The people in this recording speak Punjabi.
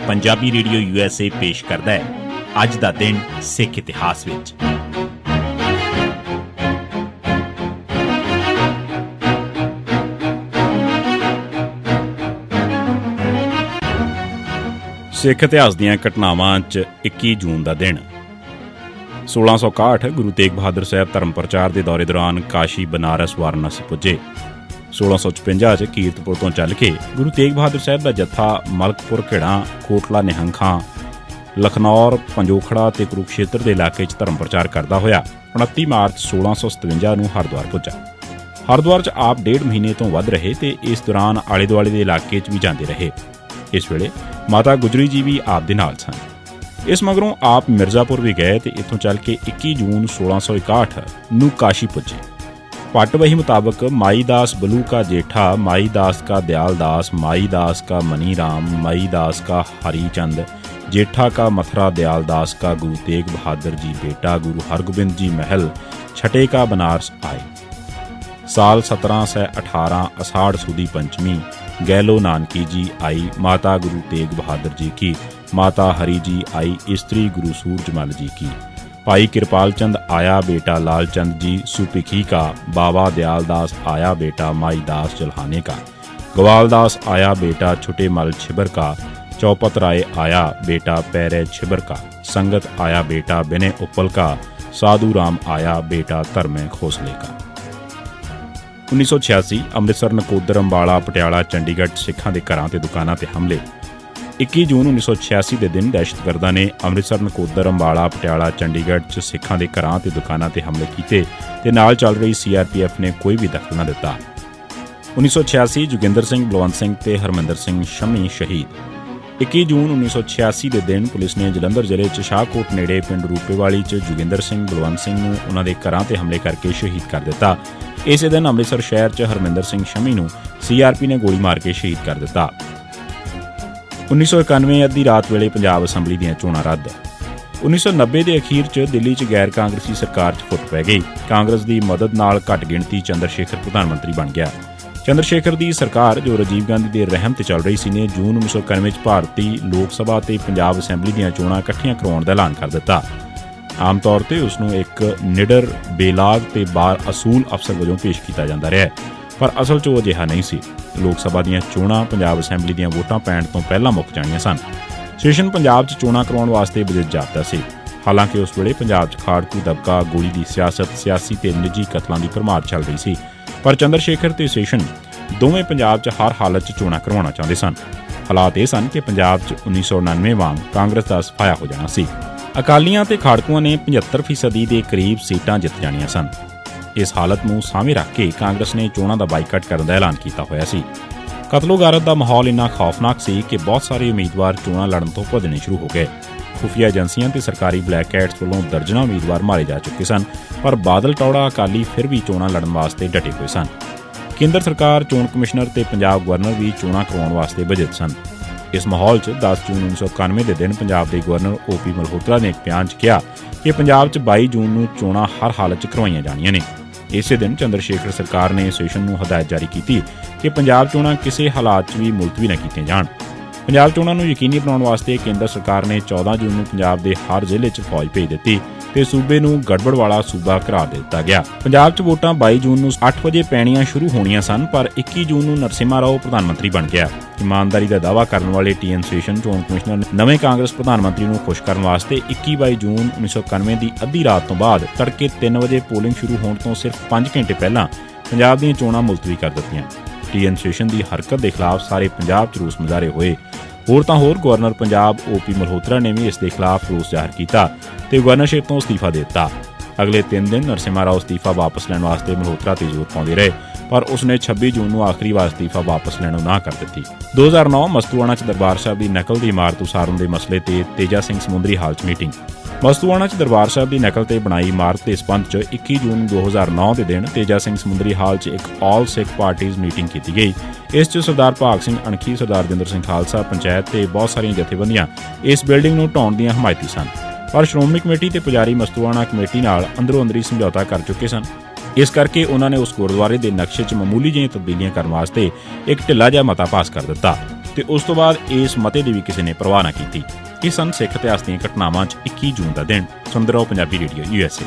ਪੰਜਾਬੀ ਰੇਡੀਓ USA ਪੇਸ਼ ਕਰਦਾ ਹੈ ਅੱਜ ਦਾ ਦਿਨ ਸਿੱਖ ਇਤਿਹਾਸ ਵਿੱਚ। ਸਿੱਖ ਇਤਿਹਾਸ ਦੀਆਂ ਘਟਨਾਵਾਂ 'ਚ 21 ਜੂਨ ਦਾ ਦਿਨ। 1661 ਗੁਰੂ ਤੇਗ ਬਹਾਦਰ ਸਾਹਿਬ ਧਰਮ ਪ੍ਰਚਾਰ ਦੇ ਦੌਰੇ ਦੌਰਾਨ ਕਾਸ਼ੀ, ਬਨਾਰਸ, ਵਾਰਾਣਸੀ ਪੁੱਜੇ। 1656 'ਚ ਕੀਰਤਪੁਰ ਤੋਂ ਚੱਲ ਕੇ ਗੁਰੂ ਤੇਗ ਬਹਾਦਰ ਸਾਹਿਬ ਦਾ ਜੱਥਾ ਮਲਕਪੁਰ, ਘੇੜਾਂ, ਕੋਟਲਾ ਨਿਹੰਗਾਂ, ਲਖਨੌਰ, ਪੰਜੋਖੜਾ ਤੇ ਕੁਰੂਕਸ਼ੇਤਰ ਦੇ ਇਲਾਕੇ 'ਚ ਧਰਮ ਪ੍ਰਚਾਰ ਕਰਦਾ ਹੋਇਆ 29 ਮਾਰਚ 1657 ਨੂੰ ਹਰਿਦੁਆਰ ਪੁੱਜਾ। ਹਰਿਦੁਆਰ 'ਚ ਆਪ 1.5 ਮਹੀਨੇ ਤੋਂ ਵੱਧ ਰਹੇ ਤੇ ਇਸ ਦੌਰਾਨ ਆਲੇ ਦੁਆਲੇ ਦੇ ਇਲਾਕੇ 'ਚ ਵੀ ਜਾਂਦੇ ਰਹੇ। ਇਸ ਵੇਲੇ ਮਾਤਾ ਗੁਜਰੀ ਜੀ ਵੀ ਆਪ ਦੇ ਨਾਲ ਸਨ। ਇਸ ਮਗਰੋਂ ਆਪ ਮਿਰਜ਼ਾਪੁਰ ਵੀ ਗਏ ਤੇ ਇੱਥੋਂ ਚੱਲ ਕੇ 21 ਜੂਨ 1661 ਨੂੰ ਕਾਸ਼ੀ ਪੁੱਜੇ। पट वही मुताबिक माई दास बलू का जेठा, माई दास का दयाल दास, माई दास का मनी राम, माई दास का हरिचंद, जेठा का मथुरा दयाल दास का गुरु तेग बहादुर जी बेटा गुरु हरगोबिंद जी महल छठे का बनारस आए। साल 1718 अषाढ़ सुदी पंचमी गैलो नानकी जी आई, माता गुरु तेग बहादुर जी की, माता हरि जी आई, स्त्री गुरु सूरजमल जी की। भाई कृपाल चंद आया बेटा लाल चंद जी सुपिखी का, बाबा दयाल दास आया बेटा माई दास जल्हाने का, ग्वाल दास आया बेटा छुटे मल छिबर का, चौपत राय आया बेटा पैरे छिबर का, संगत आया बेटा बिने उपल का, साधु राम आया बेटा धर्मे खोसले का। 1986 ਅੰਮ੍ਰਿਤਸਰ, ਨਕੋਦਰ, ਅੰਬਾਲਾ, ਪਟਿਆਲਾ, ਚੰਡੀਗੜ੍ਹ ਸਿੱਖਾਂ ਦੇ ਘਰਾਂ ਤੇ ਦੁਕਾਨਾਂ ਤੇ ਹਮਲੇ। 21 ਜੂਨ 1986 ਦੇ ਦਿਨ ਦਹਿਸ਼ਤਗਰਦਾਂ ਨੇ ਅੰਮ੍ਰਿਤਸਰ, ਨਕੋਦਰ, ਅੰਬਾਲਾ, ਪਟਿਆਲਾ, ਚੰਡੀਗੜ੍ਹ 'ਚ ਸਿੱਖਾਂ ਦੇ ਘਰਾਂ ਤੇ ਦੁਕਾਨਾਂ ਤੇ ਹਮਲੇ ਕੀਤੇ ਤੇ ਨਾਲ ਚੱਲ ਰਹੀ CRPF ਨੇ ਕੋਈ ਵੀ ਦਖਲ ਨਾ ਦਿੱਤਾ। 1986 ਜੋਗਿੰਦਰ ਸਿੰਘ, ਬਲਵੰਤ ਸਿੰਘ ਤੇ ਹਰਮਿੰਦਰ ਸਿੰਘ ਸ਼ਮੀ ਸ਼ਹੀਦ। 21 ਜੂਨ 1986 ਦੇ ਦਿਨ ਪੁਲਿਸ ਨੇ ਜਲੰਧਰ ਜ਼ਿਲ੍ਹੇ 'ਚ ਸ਼ਾਹਕੋਟ ਨੇੜੇ ਪਿੰਡ ਰੂਪੇਵਾਲੀ 'ਚ ਜੋਗਿੰਦਰ ਸਿੰਘ, ਬਲਵੰਤ ਸਿੰਘ ਨੂੰ ਉਹਨਾਂ ਦੇ ਘਰਾਂ ਤੇ ਹਮਲੇ ਕਰਕੇ ਸ਼ਹੀਦ ਕਰ ਦਿੱਤਾ। ਇਸੇ ਦਿਨ ਅੰਮ੍ਰਿਤਸਰ ਸ਼ਹਿਰ 'ਚ ਹਰਮਿੰਦਰ ਸਿੰਘ ਸ਼ਮੀ ਨੂੰ CRP ਨੇ ਗੋਲੀ ਮਾਰ ਕੇ ਸ਼ਹੀਦ ਕਰ ਦਿੱਤਾ। 1991 ਅੱਧੀ ਰਾਤ ਵੇਲੇ ਪੰਜਾਬ ਅਸੈਂਬਲੀ ਦੀਆਂ ਚੋਣਾਂ ਰੱਦ। 1990 ਦੇ ਅਖੀਰ 'ਚ ਦਿੱਲੀ 'ਚ ਗੈਰ ਕਾਂਗਰਸੀ ਸਰਕਾਰ 'ਚ ਫੁੱਟ ਪੈ ਗਈ। ਕਾਂਗਰਸ ਦੀ ਮਦਦ ਨਾਲ ਘੱਟ ਗਿਣਤੀ ਚੰਦਰ ਸ਼ੇਖਰ ਪ੍ਰਧਾਨ ਮੰਤਰੀ ਬਣ ਗਿਆ। ਚੰਦਰ ਸ਼ੇਖਰ ਦੀ ਸਰਕਾਰ ਜੋ ਰਾਜੀਵ ਗਾਂਧੀ ਦੇ ਰਹਿਮ ਤੇ ਚੱਲ ਰਹੀ ਸੀ ਨੇ ਜੂਨ 1991 'ਚ ਭਾਰਤੀ ਲੋਕ ਸਭਾ ਤੇ ਪੰਜਾਬ ਅਸੈਂਬਲੀ ਦੀਆਂ ਚੋਣਾਂ ਇਕੱਠੀਆਂ ਕਰਵਾਉਣ ਦਾ ਐਲਾਨ ਕਰ ਦਿੱਤਾ। ਆਮ ਤੌਰ ਤੇ ਉਸ ਨੂੰ ਇੱਕ ਨਿਡਰ, ਬੇਲਾਗ ਤੇ ਬਾਰ ਅਸੂਲ ਅਫਸਰ ਵਜੋਂ ਪੇਸ਼ ਕੀਤਾ ਜਾਂਦਾ ਰਿਹਾ, ਪਰ ਅਸਲ 'ਚ ਉਹ ਅਜਿਹਾ ਨਹੀਂ ਸੀ। ਲੋਕ ਸਭਾ ਦੀਆਂ ਚੋਣਾਂ ਪੰਜਾਬ ਅਸੈਂਬਲੀ ਦੀਆਂ ਵੋਟਾਂ ਪੈਣ ਤੋਂ ਪਹਿਲਾਂ ਮੁੱਕ ਜਾਣੀਆਂ ਸਨ। ਸੈਸ਼ਨ ਪੰਜਾਬ 'ਚ ਚੋਣਾਂ ਕਰਵਾਉਣ ਵਾਸਤੇ ਬਜਟ ਜਾਪਦਾ ਸੀ। ਹਾਲਾਂਕਿ ਉਸ ਵੇਲੇ ਪੰਜਾਬ 'ਚ ਖਾੜਕੂ ਦਬਕਾ, ਗੋਲੀ ਦੀ ਸਿਆਸਤ, ਸਿਆਸੀ ਤੇ ਨਿੱਜੀ ਕਤਲਾਂ ਦੀ ਭਰਮਾਰ ਚੱਲ ਰਹੀ ਸੀ, ਪਰ ਚੰਦਰ ਸ਼ੇਖਰ ਤੇ ਸੈਸ਼ਨ ਦੋਵੇਂ ਪੰਜਾਬ 'ਚ ਹਰ ਹਾਲਤ 'ਚ ਚੋਣਾਂ ਕਰਵਾਉਣਾ ਚਾਹੁੰਦੇ ਸਨ। ਹਾਲਾਤ ਇਹ ਸਨ ਕਿ ਪੰਜਾਬ 'ਚ 1999 ਵਾਂਗ ਕਾਂਗਰਸ ਦਾ ਸਫਾਇਆ ਹੋ ਜਾਣਾ ਸੀ। ਅਕਾਲੀਆਂ ਤੇ ਖਾੜਕੂਆਂ ਨੇ 75% ਦੇ ਕਰੀਬ ਸੀਟਾਂ ਜਿੱਤ ਜਾਣੀਆਂ ਸਨ। ਇਸ ਹਾਲਤ ਨੂੰ ਸਾਹਮਣੇ ਰੱਖ ਕੇ ਕਾਂਗਰਸ ਨੇ ਚੋਣਾਂ ਦਾ ਬਾਈਕਾਟ ਕਰਨ ਦਾ ਐਲਾਨ ਕੀਤਾ ਹੋਇਆ ਸੀ। ਕਤਲੋ-ਗਾਰਤ ਦਾ ਮਾਹੌਲ ਇੰਨਾ ਖੌਫਨਾਕ ਸੀ ਕਿ ਬਹੁਤ ਸਾਰੇ ਉਮੀਦਵਾਰ ਚੋਣਾਂ ਲੜਨ ਤੋਂ ਭੱਜਣੇ ਸ਼ੁਰੂ ਹੋ ਗਏ। ਖੁਫੀਆ ਏਜੰਸੀਆਂ ਤੇ ਸਰਕਾਰੀ ਬਲੈਕ ਕੈਟਸ ਵੱਲੋਂ ਦਰਜਨਾਂ ਉਮੀਦਵਾਰ ਮਾਰੇ ਜਾ ਚੁੱਕੇ ਸਨ, ਪਰ ਬਾਦਲ ਟੌੜਾ ਅਕਾਲੀ ਫਿਰ ਵੀ ਚੋਣਾਂ ਲੜਨ ਵਾਸਤੇ ਡਟੇ ਹੋਏ ਸਨ। ਕੇਂਦਰ ਸਰਕਾਰ, ਚੋਣ ਕਮਿਸ਼ਨਰ ਤੇ ਪੰਜਾਬ ਗਵਰਨਰ ਵੀ ਚੋਣਾਂ ਕਰਵਾਉਣ ਵਾਸਤੇ ਬਜਟ ਸਨ। ਇਸ ਮਾਹੌਲ 'ਚ 10 ਜੂਨ 1991 ਦੇ ਦਿਨ ਪੰਜਾਬ ਦੇ ਗਵਰਨਰ OP ਮਲਹੋਤਰਾ ਨੇ ਇੱਕ ਬਿਆਨ 'ਚ ਕਿਹਾ ਕਿ ਪੰਜਾਬ 'ਚ 22 ਜੂਨ ਨੂੰ ਚੋਣਾਂ ਹਰ ਹਾਲਤ 'ਚ ਕਰਵਾਈਆਂ ਜਾਣੀਆਂ ਨੇ। ਇਸੇ ਦਿਨ ਚੰਦਰ ਸ਼ੇਖਰ ਸਰਕਾਰ ਨੇ ਸੈਸ਼ਨ ਨੂੰ ਹਦਾਇਤ ਜਾਰੀ ਕੀਤੀ ਕਿ ਪੰਜਾਬ ਚੋਣਾਂ ਕਿਸੇ ਹਾਲਾਤ 'ਚ ਵੀ ਮੁਲਤਵੀ ਨਾ ਕੀਤੀਆਂ ਜਾਣ। ਪੰਜਾਬ ਚੋਣਾਂ ਨੂੰ ਯਕੀਨੀ ਬਣਾਉਣ ਵਾਸਤੇ ਕੇਂਦਰ ਸਰਕਾਰ ਨੇ 14 ਜੂਨ ਨੂੰ ਪੰਜਾਬ ਦੇ ਹਰ ਜ਼ਿਲ੍ਹੇ 'ਚ ਫੌਜ ਭੇਜ ਦਿੱਤੀ ਤੇ ਸੂਬੇ ਨੂੰ ਗੜਬੜ ਵਾਲਾ ਸੂਬਾ ਕਰਾਰ ਦੇ ਦਿੱਤਾ ਗਿਆ। ਪੰਜਾਬ 'ਚ ਵੋਟਾਂ 22 ਜੂਨ ਨੂੰ 8 ਵਜੇ ਪੈਣੀਆਂ ਸ਼ੁਰੂ ਹੋਣੀਆਂ ਸਨ, ਪਰ 21 ਜੂਨ ਨੂੰ ਨਰਸਿਮਹਾ ਰਾਓ ਪ੍ਰਧਾਨ ਮੰਤਰੀ ਬਣ ਗਿਆ। ਇਮਾਨਦਾਰੀ ਦਾ ਦਾਅਵਾ ਕਰਨ ਵਾਲੇ TN ਸੈਸ਼ਨ ਚੋਣ ਕਮਿਸ਼ਨਰ ਨੇ ਨਵੇਂ ਕਾਂਗਰਸ ਪ੍ਰਧਾਨ ਮੰਤਰੀ ਨੂੰ ਖੁਸ਼ ਕਰਨ ਵਾਸਤੇ 21-22 ਜੂਨ 1991 ਦੀ ਅੱਧੀ ਰਾਤ ਤੋਂ ਬਾਅਦ ਤੜਕੇ 3 ਵਜੇ ਪੋਲਿੰਗ ਸ਼ੁਰੂ ਹੋਣ ਤੋਂ ਸਿਰਫ 5 ਘੰਟੇ ਪਹਿਲਾਂ ਪੰਜਾਬ ਦੀਆਂ ਚੋਣਾਂ ਮੁਲਤਵੀ ਕਰ ਦਿੱਤੀਆਂ। TN ਸੈਸ਼ਨ ਦੀ ਹਰਕਤ ਦੇ ਖਿਲਾਫ ਸਾਰੇ ਪੰਜਾਬ 'ਚ ਰੋਸ ਮੁਜ਼ਾਹਰੇ ਹੋਏ। ਹੋਰ ਤਾਂ ਹੋਰ ਗਵਰਨਰ ਪੰਜਾਬ OP ਮਲਹੋਤਰਾ ਨੇ ਵੀ ਇਸ ਦੇ ਖਿਲਾਫ ਰੋਸ ਜ਼ਾਹਰ ਕੀਤਾ ਤੇ ਗਵਰਨਰਸ਼ਿਪ ਤੋਂ ਅਸਤੀਫਾ ਦੇ ਦਿੱਤਾ। ਅਗਲੇ 3 ਦਿਨ ਨਰਸਿਮਹਾ ਰਾਓ ਅਸਤੀਫਾ ਵਾਪਸ ਲੈਣ ਵਾਸਤੇ ਮਲਹੋਤਰਾ ਤੇ ਜ਼ੋਰ ਪਾਉਂਦੇ ਰਹੇ, ਪਰ ਉਸਨੇ 26 ਜੂਨ ਨੂੰ ਆਖਰੀ ਵਾਰ ਅਸਤੀਫਾ ਵਾਪਸ ਲੈਣੋਂ ਨਾ ਕਰ ਦਿੱਤੀ। 2009 ਮਸਤੂਆਣਾ 'ਚ ਦਰਬਾਰ ਸਾਹਿਬ ਦੀ ਨਕਲ ਦੀ ਇਮਾਰਤ ਉਸਾਰਨ ਦੇ ਮਸਲੇ ਤੇ ਤੇਜਾ ਸਿੰਘ ਸਮੁੰਦਰੀ ਹਾਲ 'ਚ ਮੀਟਿੰਗ। ਮਸਤੂਆਣਾ 'ਚ ਦਰਬਾਰ ਸਾਹਿਬ ਦੀ ਨਕਲ ਤੇ ਬਣਾਈ ਇਮਾਰਤ ਦੇ ਸਬੰਧ 'ਚ 21 ਜੂਨ 2009 ਦੇ ਦਿਨ ਤੇਜਾ ਸਿੰਘ ਸਮੁੰਦਰੀ ਹਾਲ 'ਚ ਇੱਕ ਆਲ ਸਿੱਖ ਪਾਰਟੀਜ਼ ਮੀਟਿੰਗ ਕੀਤੀ ਗਈ। ਇਸ 'ਚ ਸਰਦਾਰ ਭਾਗ ਸਿੰਘ ਅਣਖੀ, ਸਰਦਾਰ ਜਿੰਦਰ ਸਿੰਘ ਖਾਲਸਾ, ਪੰਚਾਇਤ ਤੇ ਬਹੁਤ ਸਾਰੀਆਂ ਜਥੇਬੰਦੀਆਂ ਇਸ ਬਿਲਡਿੰਗ ਨੂੰ ਢਾਉਣ ਦੀਆਂ ਹਮਾਇਤੀ ਸਨ, ਪਰ ਸ਼੍ਰੋਮਣੀ ਕਮੇਟੀ ਤੇ ਪੁਜਾਰੀ ਮਸਤੂਆਣਾ ਕਮੇਟੀ ਨਾਲ ਅੰਦਰੋਂ ਅੰਦਰੀ ਸਮਝੌਤਾ ਕਰ ਚੁੱਕੇ ਸਨ। ਇਸ ਕਰਕੇ ਉਹਨਾਂ ਨੇ ਉਸ ਗੁਰਦੁਆਰੇ ਦੇ ਨਕਸ਼ੇ 'ਚ ਮਾਮੂਲੀ ਜਿਹੀਆਂ ਤਬਦੀਲੀਆਂ ਕਰਨ ਵਾਸਤੇ ਇੱਕ ਢਿੱਲਾ ਜਿਹਾ ਮਤਾ ਪਾਸ ਕਰ ਦਿੱਤਾ। ਤੇ ਉਸ ਤੋਂ ਬਾਅਦ ਇਸ ਮਤੇ ਦੀ ਵੀ ਕਿਸੇ ਨੇ ਪਰਵਾਹ ਨਾ ਕੀਤੀ। ਇਹ ਸਨ ਸਿੱਖ ਇਤਿਹਾਸ ਦੀਆਂ ਘਟਨਾਵਾਂ 'ਚ 21 ਜੂਨ ਦਾ ਦਿਨ। ਸੁਣਦੇ ਰਹੋ ਪੰਜਾਬੀ ਰੇਡੀਓ USA।